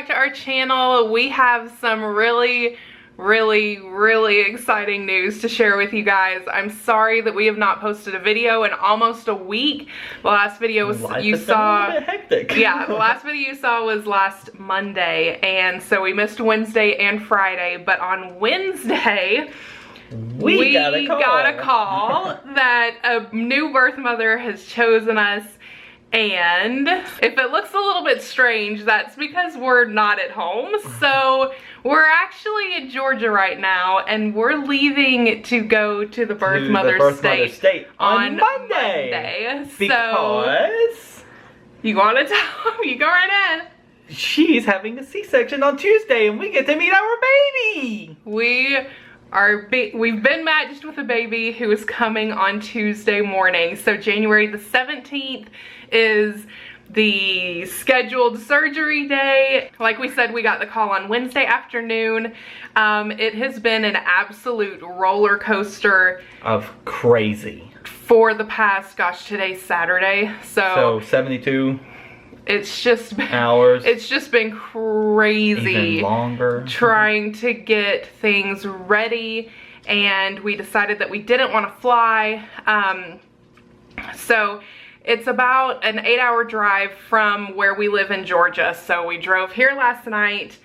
back to our channel. We have some really exciting news to share with you guys. I'm sorry that we have not posted a video in almost a week. The last video was you saw, a bit hectic. yeah, the last video you saw was last Monday, and so we missed Wednesday and Friday, but on Wednesday we got a call that a new birth mother has chosen us. And if it looks a little bit strange, that's because we're not at home. So we're actually in Georgia right now, and we're leaving to go to the birth mother state on Monday. Because so, you want to tell them? You go right in. She's having a C-section on Tuesday, and we get to meet our baby. We've been matched with a baby who is coming on Tuesday morning. So January the 17th is the scheduled surgery day. Like we said, we got the call on Wednesday afternoon. It has been an absolute roller coaster of crazy for the past, gosh, today's Saturday. So 72 it's just been hours. It's just been crazy. Even longer. Trying to get things ready, and we decided that we didn't want to fly. So it's about an 8-hour drive from where we live in Georgia. So we drove here last night.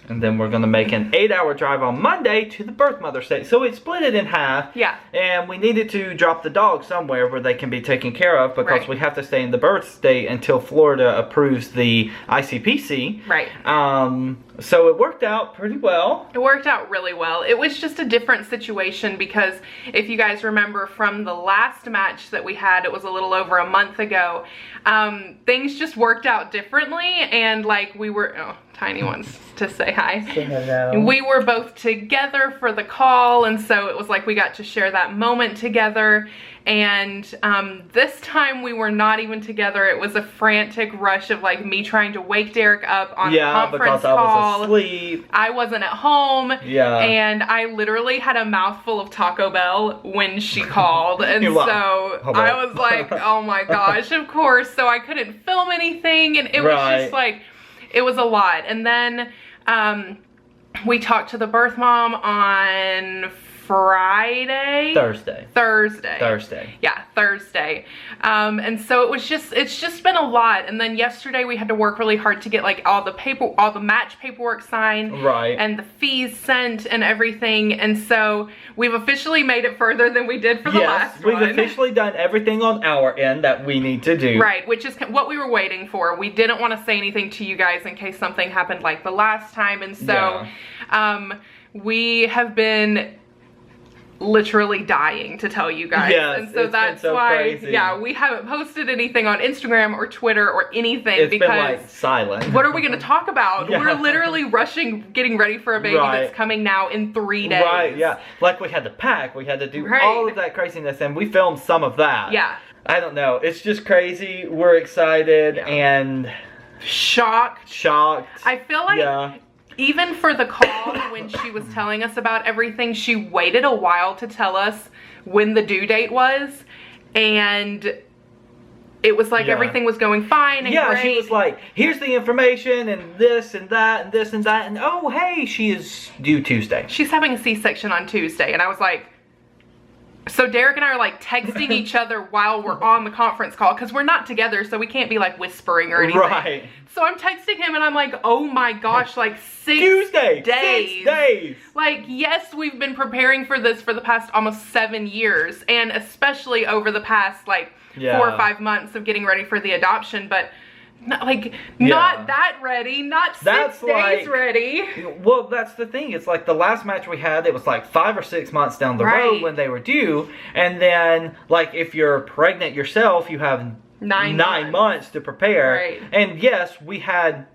And then we're going to make an 8-hour drive on Monday to the birth mother state. So we split it in half. Yeah. And we needed to drop the dog somewhere where they can be taken care of, because we have to stay in the birth state until Florida approves the ICPC. Right. So it worked out pretty well. It worked out really well. It was just a different situation because if you guys remember from the last match that we had, it was a little over a month ago, things just worked out differently, and like we were, oh, Tiny wants to say hi. Say hello. We were both together for the call, and so it was like we got to share that moment together. And this time we were not even together. It was a frantic rush of like me trying to wake Derek up on the conference call. I was asleep. I wasn't at home. Yeah. And I literally had a mouthful of Taco Bell when she called. And so I was like, oh my gosh, of course. So I couldn't film anything, and it was just like, it was a lot. And then we talked to the birth mom on Thursday. Yeah, Thursday. And so it's just been a lot. And then yesterday we had to work really hard to get like all the match paperwork signed. Right. And the fees sent and everything. And so we've officially made it further than we did for the last one. We've officially done everything on our end that we need to do. Right, which is what we were waiting for. We didn't want to say anything to you guys in case something happened like the last time. And so we have been literally dying to tell you guys. Yes, and so that's why crazy. Yeah, we haven't posted anything on Instagram or Twitter or anything. It's because been like silent. What are we going to talk about? Yeah. We're literally rushing, getting ready for a baby that's coming now in 3 days. Right, yeah. Like we had to pack, we had to do all of that craziness, and we filmed some of that. Yeah. I don't know. It's just crazy. We're excited and shocked. I feel like even for the call, when she was telling us about everything, she waited a while to tell us when the due date was, and it was like everything was going fine and great. She was like, here's the information and this and that and this and that, and oh hey, she is due Tuesday. She's having a C-section on Tuesday. And I was like, so Derek and I are like texting each other while we're on the conference call, because we're not together, so we can't be like whispering or anything. Right. So I'm texting him and I'm like, oh my gosh, like 6 Tuesday, days. 6 days. Like, yes, we've been preparing for this for the past almost 7 years, and especially over the past like 4 or 5 months of getting ready for the adoption, but not that ready, not 6 days ready. Well, that's the thing. It's like the last match we had, it was like 5 or 6 months down the road when they were due. And then, like, if you're pregnant yourself, you have 9 months to prepare. Right. And yes, we had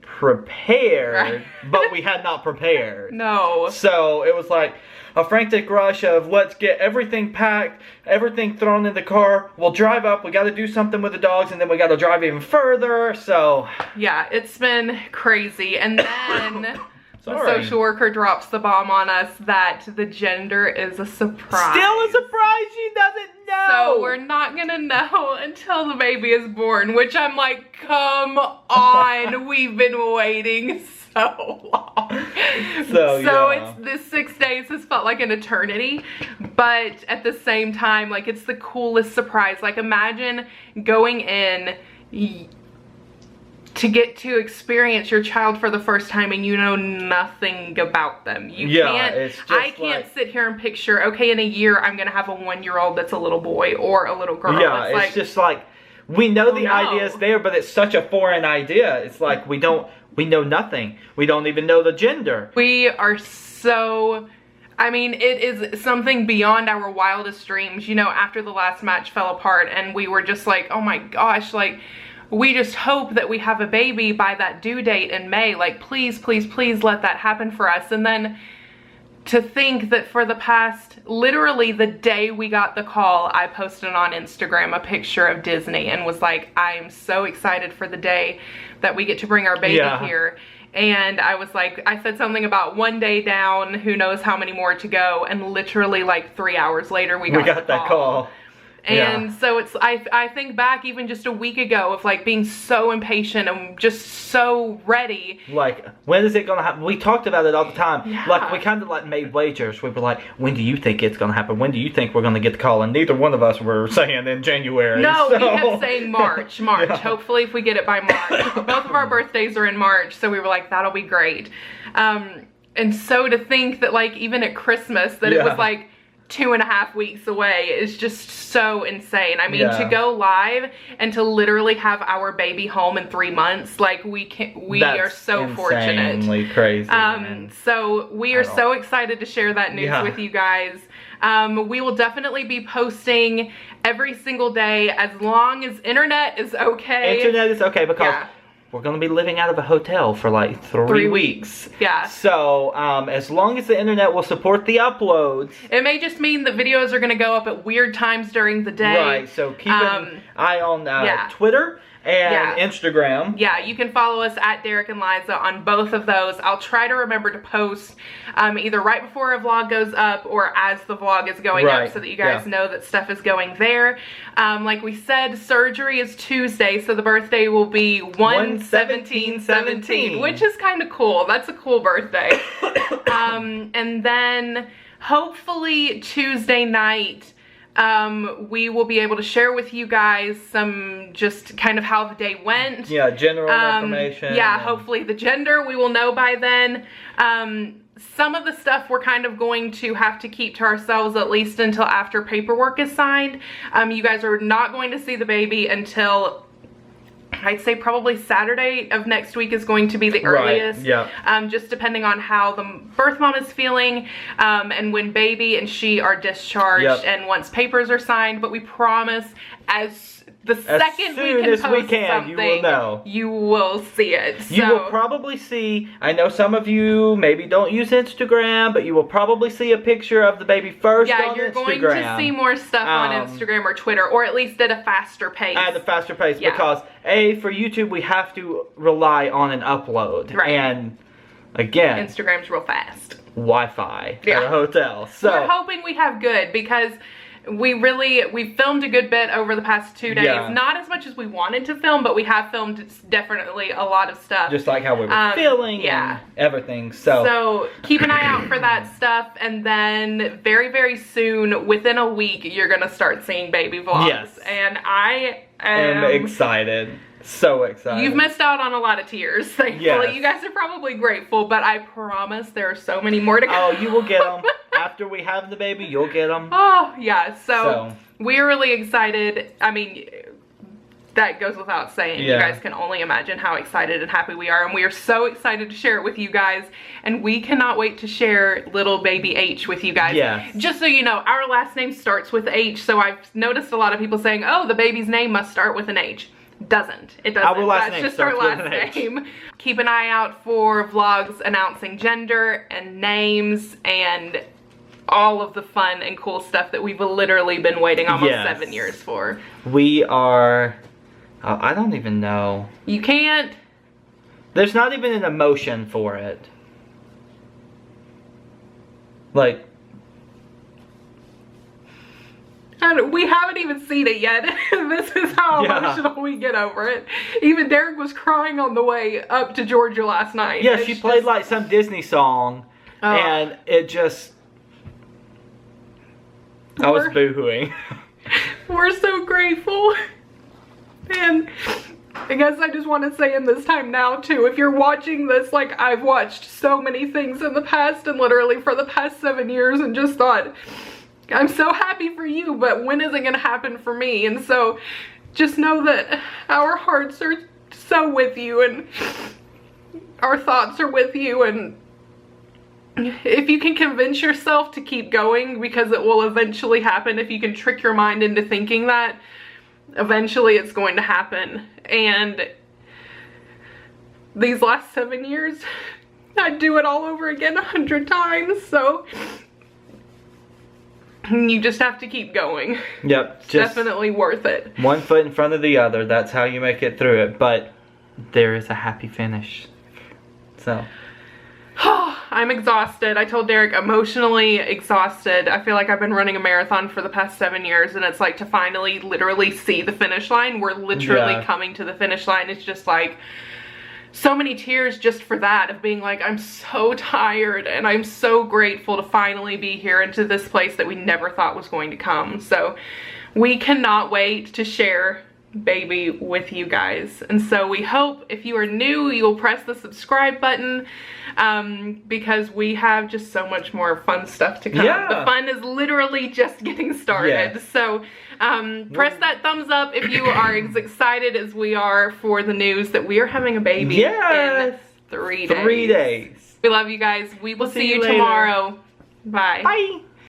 prepared, but we had not prepared. No. So it was like a frantic rush of let's get everything packed, everything thrown in the car. We'll drive up. We got to do something with the dogs, and then we got to drive even further. So yeah, it's been crazy. And then the social worker drops the bomb on us that the gender is a surprise. Still a surprise. She doesn't know. So we're not gonna know until the baby is born, which I'm like, come on, we've been waiting so long. So it's this 6 days has felt like an eternity, but at the same time, like, it's the coolest surprise. Like, imagine going in to get to experience your child for the first time and you know nothing about them. I can't sit here and picture, okay, in a year I'm gonna have a 1-year-old that's a little boy or a little girl. Yeah, it's just like, we know the idea's there, but it's such a foreign idea. It's like, we know nothing. We don't even know the gender. We are so, I mean, it is something beyond our wildest dreams. You know, after the last match fell apart and we were just like, oh my gosh, like, we just hope that we have a baby by that due date in May. Like, please, please, please let that happen for us. And then to think that for the past, literally the day we got the call, I posted on Instagram a picture of Disney and was like, I'm so excited for the day that we get to bring our baby here. And I was like, I said something about 1 day down, who knows how many more to go. And literally like 3 hours later, we got that call. And so it's, I think back even just a week ago of like being so impatient and just so ready. Like, when is it gonna happen? We talked about it all the time. Yeah. Like, we kind of like made wagers. We were like, when do you think it's gonna happen? When do you think we're gonna get the call? And neither one of us were saying in January. No, we kept saying March. Yeah. Hopefully if we get it by March. Both of our birthdays are in March, so we were like, that'll be great. And so to think that like even at Christmas that it was like 2.5 weeks away is just so insane. I mean, to go live and to literally have our baby home in 3 months, like we are so fortunate. Insanely crazy. So we are so excited to share that news with you guys. We will definitely be posting every single day as long as internet is okay. Internet is okay because we're going to be living out of a hotel for like 3 weeks. Yeah. So, as long as the internet will support the uploads. It may just mean that videos are going to go up at weird times during the day. Right, so keep an eye on Twitter and Instagram. Yeah, you can follow us at Derek and Liza on both of those. I'll try to remember to post either right before a vlog goes up or as the vlog is going up so that you guys know that stuff is going there. Like we said, surgery is Tuesday, so the birthday will be 1/17/17, which is kind of cool. That's a cool birthday. And then hopefully Tuesday night, we will be able to share with you guys some just kind of how the day went. Yeah, general information. Yeah, hopefully the gender we will know by then. Some of the stuff we're kind of going to have to keep to ourselves at least until after paperwork is signed. You guys are not going to see the baby until I'd say probably Saturday of next week is going to be the earliest. Just depending on how the birth mom is feeling and when baby and she are discharged and once papers are signed. But we promise as second we can post something, you will know. You will see it. You will probably see, I know some of you maybe don't use Instagram, but you will probably see a picture of the baby first on Instagram. Yeah, you're going to see more stuff on Instagram or Twitter, or at least at a faster pace. At a faster pace, because for YouTube, we have to rely on an upload. Right. And again, Instagram's real fast. Wi-Fi at a hotel. So we're hoping we have good because we filmed a good bit over the past 2 days. Not as much as we wanted to film, but we have filmed definitely a lot of stuff. Just like how we were feeling and everything. So keep an eye out for that stuff. And then very, very soon, within a week, you're going to start seeing baby vlogs. Yes. And I am excited. So excited. You've missed out on a lot of tears, thankfully. Yes. You guys are probably grateful, but I promise there are so many more to come. Oh, you will get them. After we have the baby, you'll get them. Oh, yeah. So we're really excited. I mean, that goes without saying. You guys can only imagine how excited and happy we are. And we are so excited to share it with you guys. And we cannot wait to share little baby H with you guys. Yes. Just so you know, our last name starts with H. So I've noticed a lot of people saying, oh, the baby's name must start with an H. Doesn't. It doesn't. Our last That's just our last name. Keep an eye out for vlogs announcing gender and names and all of the fun and cool stuff that we've literally been waiting almost 7 years for. We are... I don't even know. You can't... There's not even an emotion for it. Like... And we haven't even seen it yet. This is how emotional we get over it. Even Derek was crying on the way up to Georgia last night. Yeah, she played like some Disney song, and it just... I was boo-hooing. We're so grateful. And I guess I just want to say in this time now too, if you're watching this, like I've watched so many things in the past and literally for the past 7 years and just thought, I'm so happy for you, but when is it going to happen for me? And so just know that our hearts are so with you and our thoughts are with you, and if you can convince yourself to keep going, because it will eventually happen, if you can trick your mind into thinking that, eventually it's going to happen. And these last 7 years, I'd do it all over again 100 times, so you just have to keep going. Yep. It's definitely worth it. One foot in front of the other, that's how you make it through it, but there is a happy finish. So... I'm exhausted. I told Derek, emotionally exhausted. I feel like I've been running a marathon for the past 7 years, and it's like to finally literally see the finish line. We're literally coming to the finish line. It's just like so many tears just for that, of being like, I'm so tired and I'm so grateful to finally be here into this place that we never thought was going to come. So we cannot wait to share baby with you guys. And so we hope if you are new, you'll press the subscribe button, because we have just so much more fun stuff to come. The fun is literally just getting started. So press that thumbs up if you are as excited as we are for the news that we are having a baby in 3 days. 3 days. We love you guys. We will see you tomorrow. Bye. Bye.